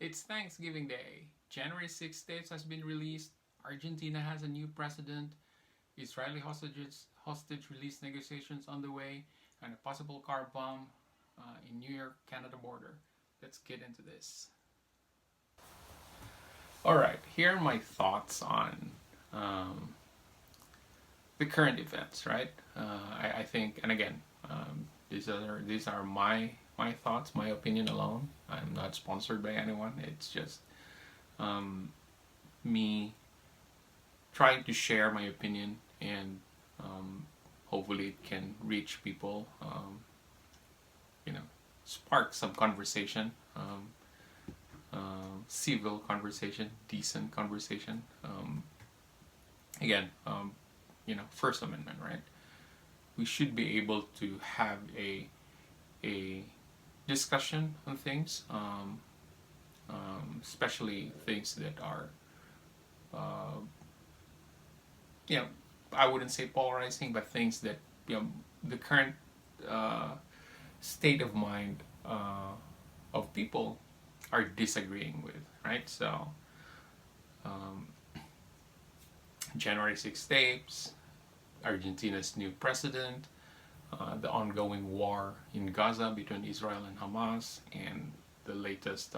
It's Thanksgiving Day. January 6th dates has been released. Argentina has a new president. Israeli hostage release negotiations underway, and a possible car bomb in New York Canada border. Let's get into this. All right, here are my thoughts on um, the current events. Right, I think, and again, these are my thoughts, my opinion alone. I'm not sponsored by anyone. It's just um, me trying to share my opinion, and hopefully it can reach people, you know, spark some conversation, civil conversation, decent conversation. Again, First Amendment, right? We should be able to have a discussion on things, especially things that are, uh, you know, I wouldn't say polarizing, but things that the current uh, state of mind of people are disagreeing with, right? So, um, January 6 tapes, Argentina's new president, the ongoing war in Gaza between Israel and Hamas, and the latest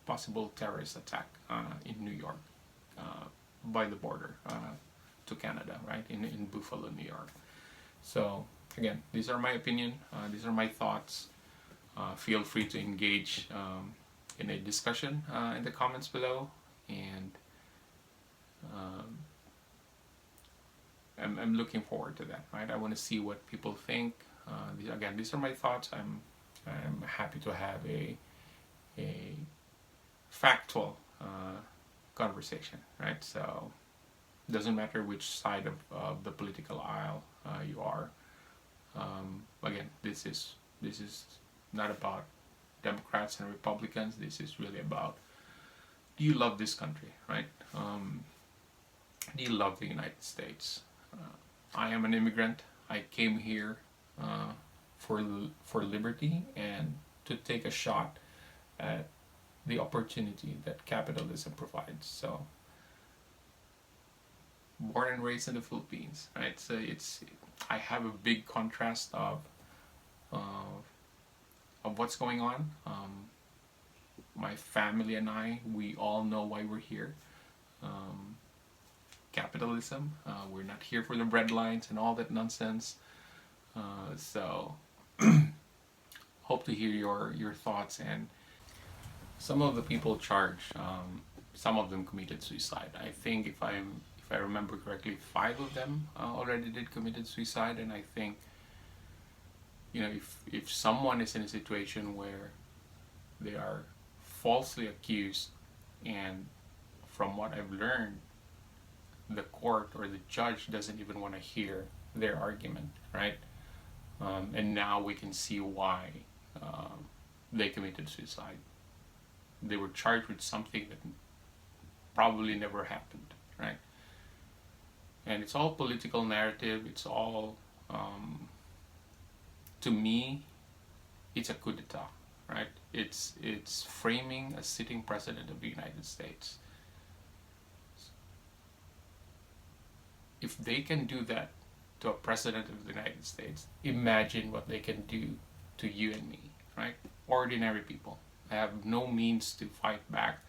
possible terrorist attack in New York by the border to Canada, right? In Buffalo, New York. So, again, these are my opinion, these are my thoughts. Feel free to engage in a discussion in the comments below, and um, I'm looking forward to that. Right, I want to see what people think. These are my thoughts. I'm happy to have a factual conversation. Right, so it doesn't matter which side of the political aisle you are. Again, this is not about Democrats and Republicans. This is really about, do you love this country, right? Do you love the United States? I am an immigrant. I came here uh, for liberty and to take a shot at the opportunity that capitalism provides. So, born and raised in the Philippines, right? So I have a big contrast of, of what's going on. My family and I, we all know why we're here. Um, Capitalism. We're not here for the bread lines and all that nonsense. So hope to hear your thoughts. And some of the people charged, some of them committed suicide. I think if I remember correctly, 5 of them already did committed suicide. And I think, if someone is in a situation where they are falsely accused, and from what I've learned, the court or the judge doesn't even want to hear their argument, right? And now we can see why they committed suicide. They were charged with something that probably never happened, right? And it's all political narrative. It's all, to me, it's a coup d'état, right? It's framing a sitting president of the United States. If they can do that to a president of the United States, imagine what they can do to you and me, right? Ordinary people have no means to fight back,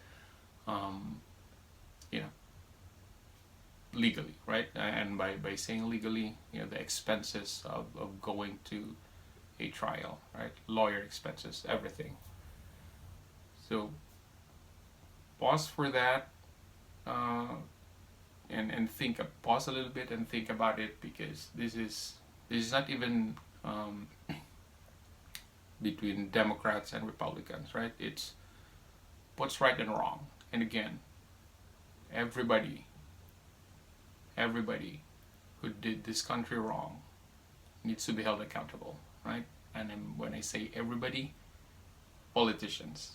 um, you know, legally, right? And by saying legally, the expenses of going to a trial, right? Lawyer expenses, everything. So pause for that, uh, and pause a little bit and think about it, because this is not even between Democrats and Republicans, right? It's what's right and wrong. And again, everybody everybody who did this country wrong needs to be held accountable, right? And when I say everybody, politicians,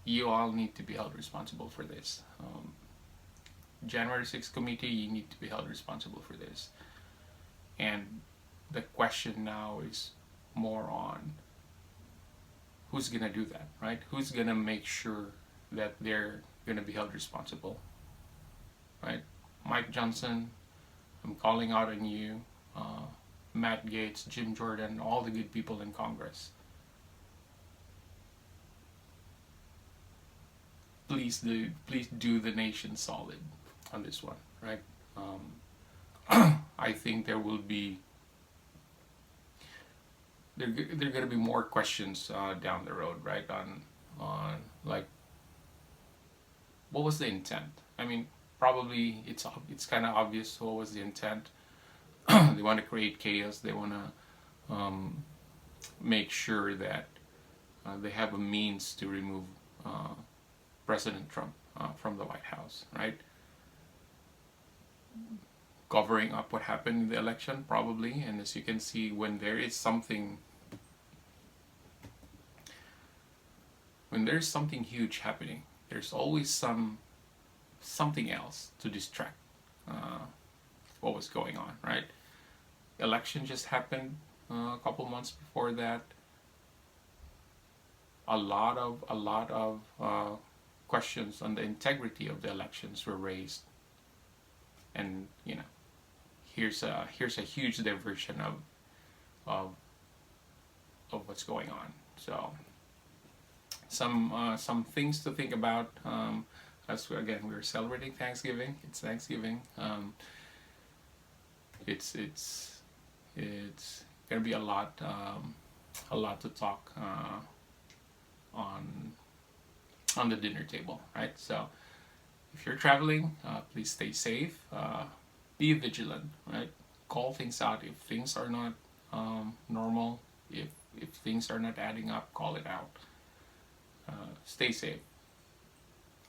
you all need to be held responsible for this. January 6th committee, you need to be held responsible for this. And the question now is more on who's gonna do that, right? Who's gonna make sure that they're going to be held responsible, right? Mike Johnson, I'm calling out on you. Matt Gaetz, Jim Jordan, all the good people in Congress. Please do the nation solid on this one, right? I think there are going to be more questions down the road, right? On like, what was the intent? I mean, probably it's kind of obvious what was the intent. They want to create chaos. They want to make sure that they have a means to remove President Trump from the White House, right? Covering up what happened in the election, probably. And as you can see, when there's something huge happening, there's always something else to distract what was going on, right? Election just happened a couple months before that. A lot of questions on the integrity of the elections were raised, and here's a huge diversion of what's going on. So some things to think about. As again, we're celebrating Thanksgiving. It's Thanksgiving. It's gonna be a lot to talk on the dinner table, right? So if you're traveling, please stay safe. Be vigilant, right? Call things out if things are not normal. If things are not adding up, call it out. Stay safe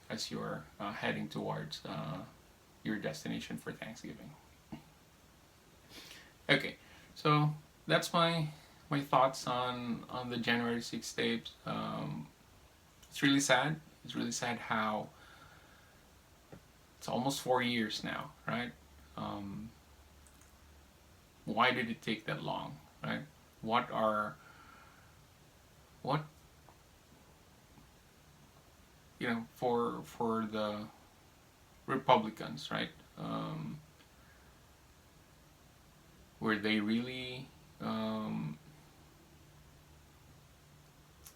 as you're heading towards your destination for Thanksgiving. Okay, so that's my thoughts on the January 6th tapes. It's really sad. It's really sad how it's almost 4 years now, right? Why did it take that long, right? What for the Republicans, right? Were they really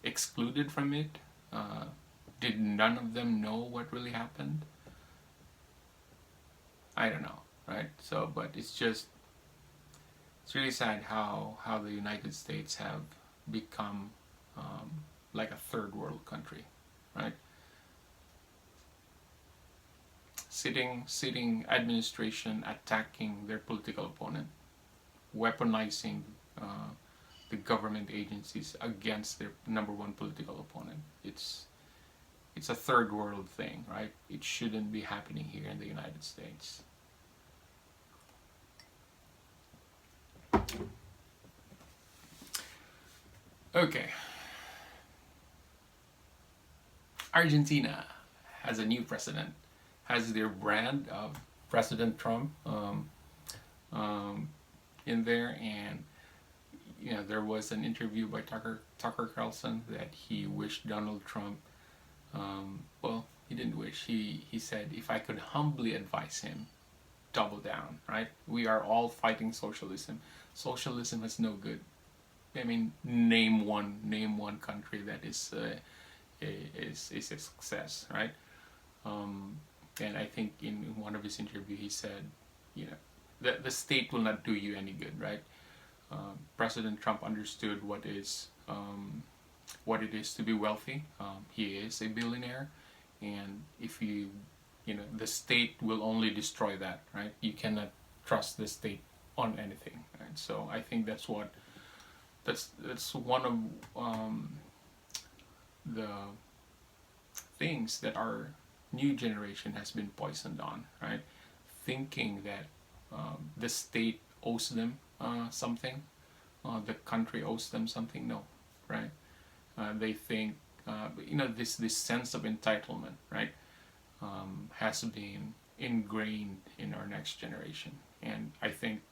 excluded from it? Did none of them know what really happened? I don't know, right? So, but it's really sad how the United States have become like a third world country, right? Sitting administration attacking their political opponent, weaponizing the government agencies against their number one political opponent. It's a third world thing, right? It shouldn't be happening here in the United States. Okay. Argentina has a new president, has their brand of President Trump in there, and there was an interview by Tucker Carlson that he wished Donald Trump. Well, he didn't wish. He said, if I could humbly advise him, double down. Right? We are all fighting socialism. Socialism is no good. I mean, name one country that is a success, right? And I think in one of his interviews he said, the state will not do you any good, right? President Trump understood what it is to be wealthy. He is a billionaire, and if the state will only destroy that, right? You cannot trust the state on anything, right? So I think that's one of the things that our new generation has been poisoned on, right? Thinking that the state owes them something, the country owes them something. No, right? They think this sense of entitlement, right, has been ingrained in our next generation, and I think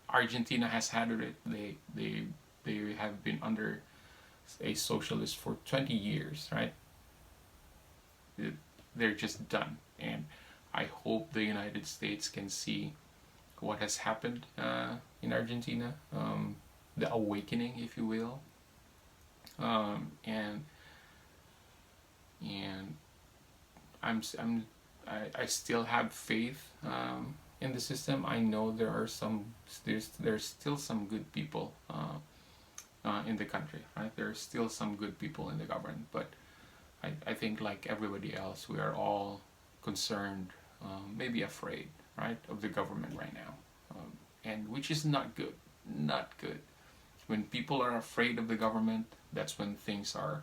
Argentina has had it. They have been under a socialist for 20 years, right? they're just done. And I hope the United States can see what has happened in Argentina, the awakening, if you will, and and I still have faith in the system. I know there's still some good people in the country, right? There's still some good people in the government, but I think like everybody else, we are all concerned, maybe afraid, right, of the government right now, and which is not good, not good. When people are afraid of the government, that's when things are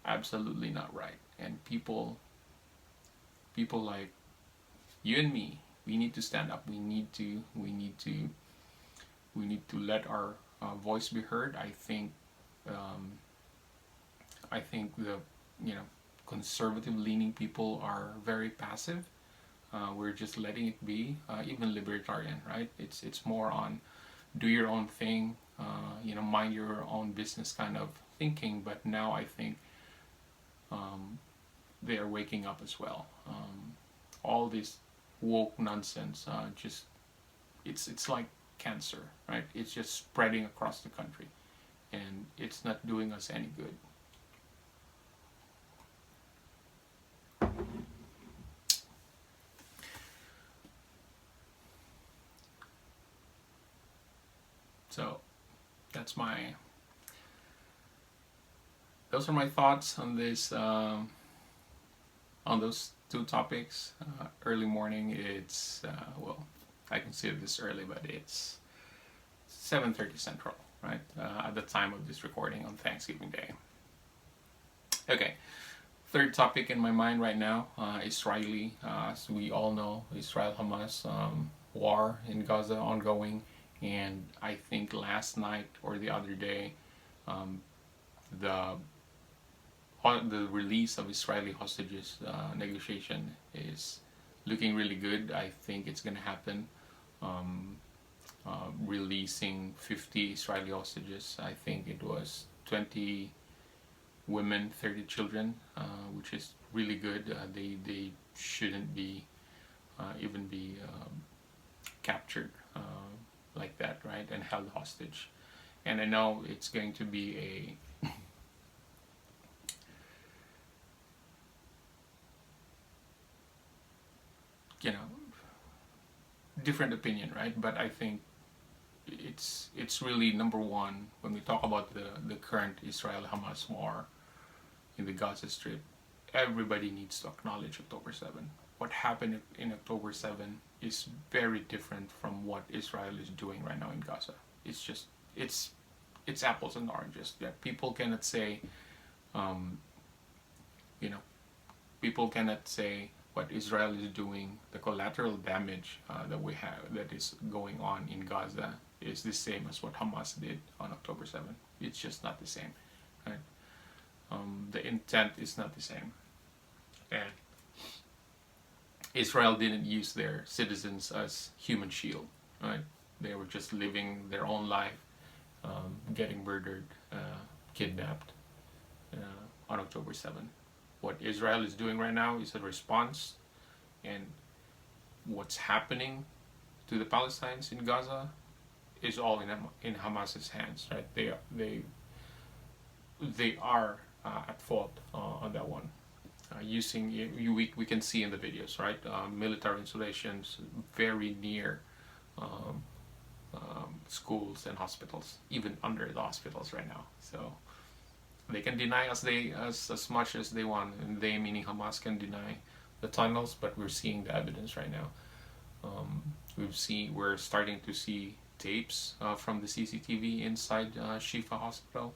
absolutely not right, and people like you and me, we need to stand up. We need to let our voice be heard. Um, I think the conservative leaning people are very passive. We're just letting it be. Even libertarian, right? It's more on do your own thing, mind your own business kind of thinking. But now I think they are waking up as well. All this woke nonsense, just it's like cancer, right? It's just spreading across the country, and it's not doing us any good. So that's my those are my thoughts on this on those two topics. Early morning, it's I consider this early, but it's 7:30 Central, right? At the time of this recording on Thanksgiving Day. Okay, third topic in my mind right now, Israeli. As we all know, Israel-Hamas war in Gaza ongoing, and I think last night or the other day, um, the the release of Israeli hostages negotiation is looking really good. I think it's going to happen. Um, Releasing 50 Israeli hostages. I think it was 20 women, 30 children, which is really good. They shouldn't be even be captured like that, right? And held hostage. And I know it's going to be a different opinion, right? But I think it's really number one when we talk about the current Israel-Hamas war in the Gaza Strip. Everybody needs to acknowledge October 7. What happened in October 7 is very different from what Israel is doing right now in Gaza. It's just it's apples and oranges. Yeah, people cannot say, um, you know, people cannot say what Israel is doing, the collateral damage that we have that is going on in Gaza is the same as what Hamas did on October 7th. It's just not the same, right? The intent is not the same, and Israel didn't use their citizens as human shield, right? They were just living their own life, getting murdered, kidnapped on October 7th. What Israel is doing right now is a response, and what's happening to the Palestinians in Gaza is all in Hamas's hands, right? They are at fault on that one. Using we can see in the videos, right? Military installations very near schools and hospitals, even under the hospitals right now. So they can deny us as much as they want, and they meaning Hamas can deny the tunnels, but we're seeing the evidence right now. We're starting to see tapes from the CCTV inside Shifa Hospital,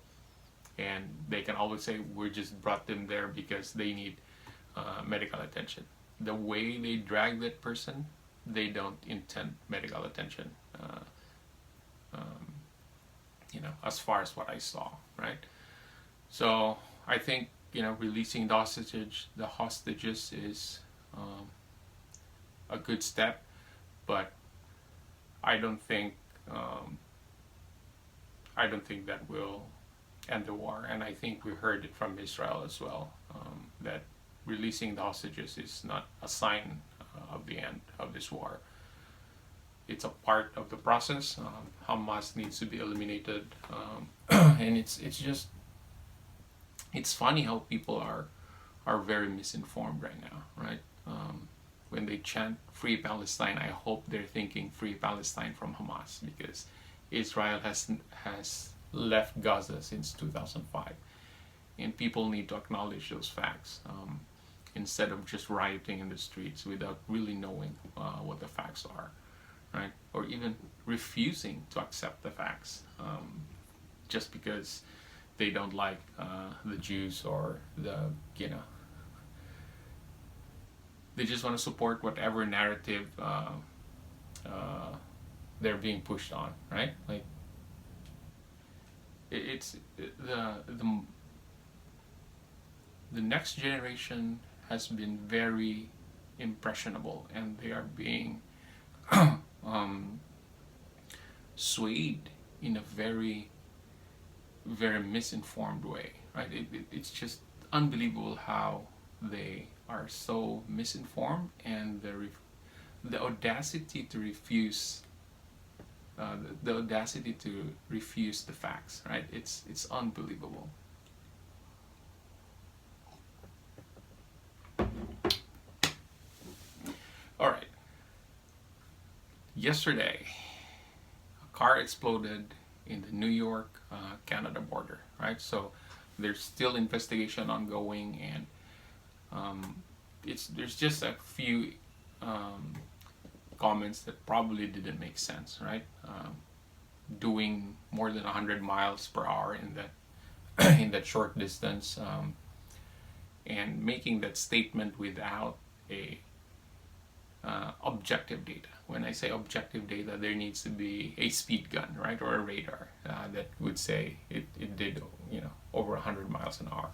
and they can always say we just brought them there because they need medical attention. The way they drag that person, they don't intend medical attention. As far as what I saw, right? So I think releasing the hostages is a good step, but I don't think that will end the war. And I think we heard it from Israel as well, that releasing the hostages is not a sign of the end of this war. It's a part of the process. Hamas needs to be eliminated, and it's funny how people are very misinformed right now, right? When they chant "Free Palestine," I hope they're thinking "Free Palestine" from Hamas, because Israel has left Gaza since 2005, and people need to acknowledge those facts, instead of just rioting in the streets without really knowing what the facts are, right? Or even refusing to accept the facts, just because they don't like the Jews, or they just want to support whatever narrative they're being pushed on, right? Like it's the next generation has been very impressionable, and they are being swayed in a very, very misinformed way, right? It's just unbelievable how they are so misinformed, and the audacity to refuse the audacity to refuse the facts, right? It's unbelievable. All right. Yesterday, a car exploded in the New York, Canada border, right? So there's still investigation ongoing, and there's just a few comments that probably didn't make sense, right? Doing more than 100 miles per hour in that in that short distance, and making that statement without a objective data. When I say objective data, there needs to be a speed gun, right, or a radar that would say it did, over 100 miles an hour.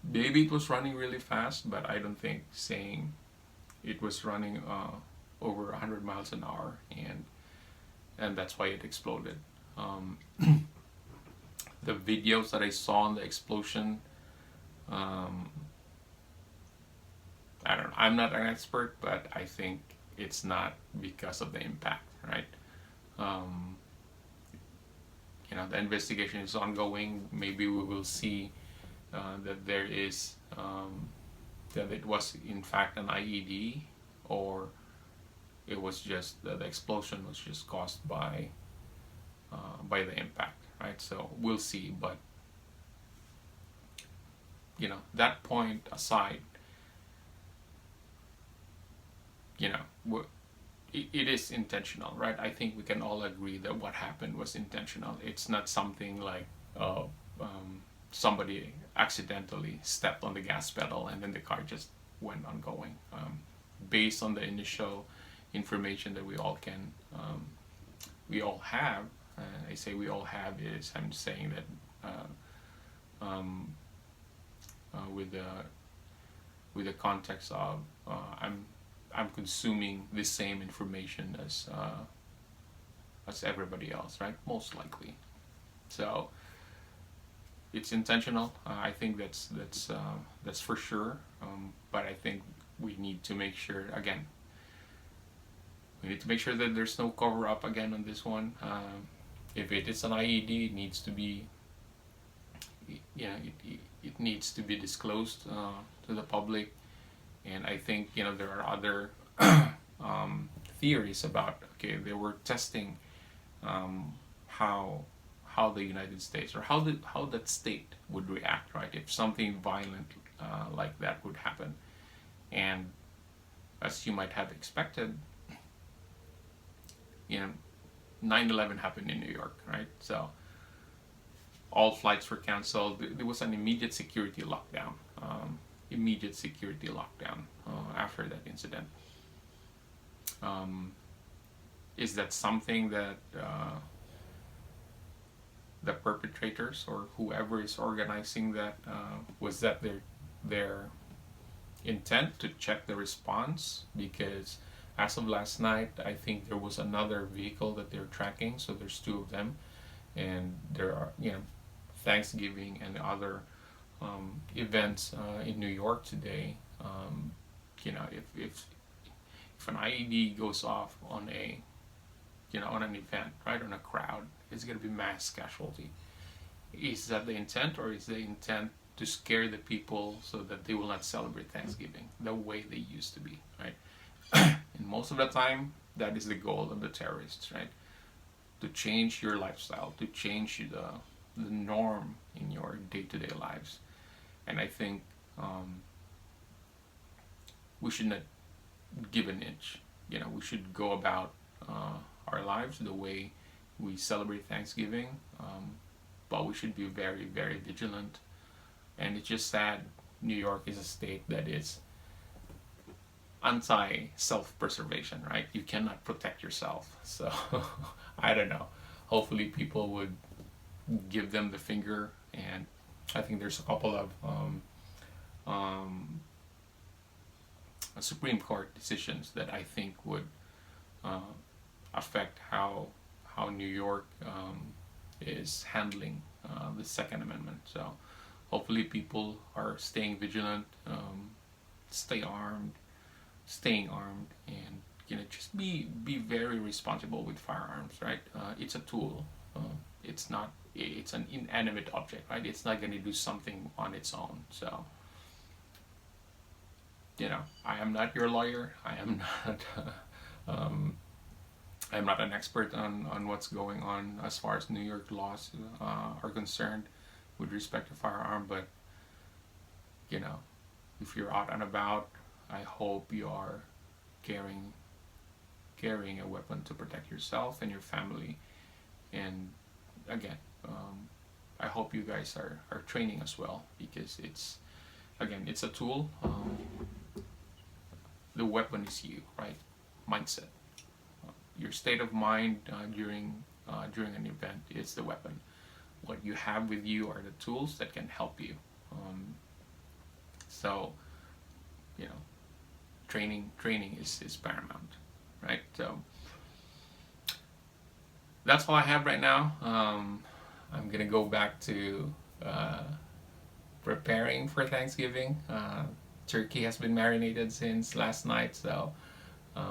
Maybe it was running really fast, but I don't think saying it was running over 100 miles an hour, and that's why it exploded. The videos that I saw on the explosion, I don't know. I'm not an expert, but I think it's not because of the impact, right? The investigation is ongoing. Maybe we will see that there is that it was in fact an IED, or it was just the explosion was just caused by the impact, right? So we'll see. But that point aside, it is intentional, right? I think we can all agree that what happened was intentional. It's not something like somebody accidentally stepped on the gas pedal and then the car just went on going. Based on the initial information that we all have, I say we all have is I'm saying that with the context of I'm consuming the same information as everybody else, right? Most likely. So it's intentional. I think that's for sure. But I think we need to make sure again. We need to make sure that there's no cover up again on this one. If it is an IED, it needs to be, it needs to be disclosed to the public. And I think there are other theories about they were testing how the United States or how that state would react, right, if something violent like that would happen. And as you might have expected, 9/11 happened in New York, right? So all flights were canceled. There was an immediate security lockdown. After that incident. Is that something that the perpetrators or whoever is organizing that, was that their intent to check the response? Because as of last night, I think there was another vehicle that they're tracking, so there's two of them, and there are Thanksgiving and other events in New York today, if an IED goes off on a on an event, right, on a crowd, it's going to be mass casualty. Is that the intent, or is the intent to scare the people so that they will not celebrate Thanksgiving the way they used to be, right? And most of the time, that is the goal of the terrorists, right? To change your lifestyle, to change the norm in your day-to-day lives. And I think we should not give an inch. We should go about our lives the way we celebrate Thanksgiving, but we should be very, very vigilant. And it's just sad New York is a state that is anti self-preservation, right? You cannot protect yourself. So I don't know. Hopefully, people would give them the finger, and I think there's a couple of um, Supreme Court decisions that I think would uh, affect how New York is handling the Second Amendment. So hopefully people are staying vigilant, staying armed, and just be very responsible with firearms. Right? It's a tool. It's not. It's an inanimate object, right? It's not going to do something on its own. So I am not your lawyer. I am not. Um, I'm not an expert on what's going on as far as New York laws are concerned with respect to firearm, but you know, if you're out and about, I hope you are carrying carrying a weapon to protect yourself and your family. And again, I hope you guys are training as well, because it's a tool. The weapon is you, right? Mindset. Your state of mind during an event is the weapon. What you have with you are the tools that can help you. So, you know, training is paramount, right? So that's all I have right now. I'm gonna go back to preparing for Thanksgiving. Turkey has been marinated since last night, so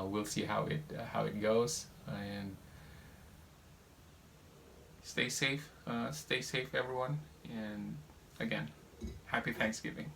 we'll see how it goes. And stay safe, everyone. And again, happy Thanksgiving.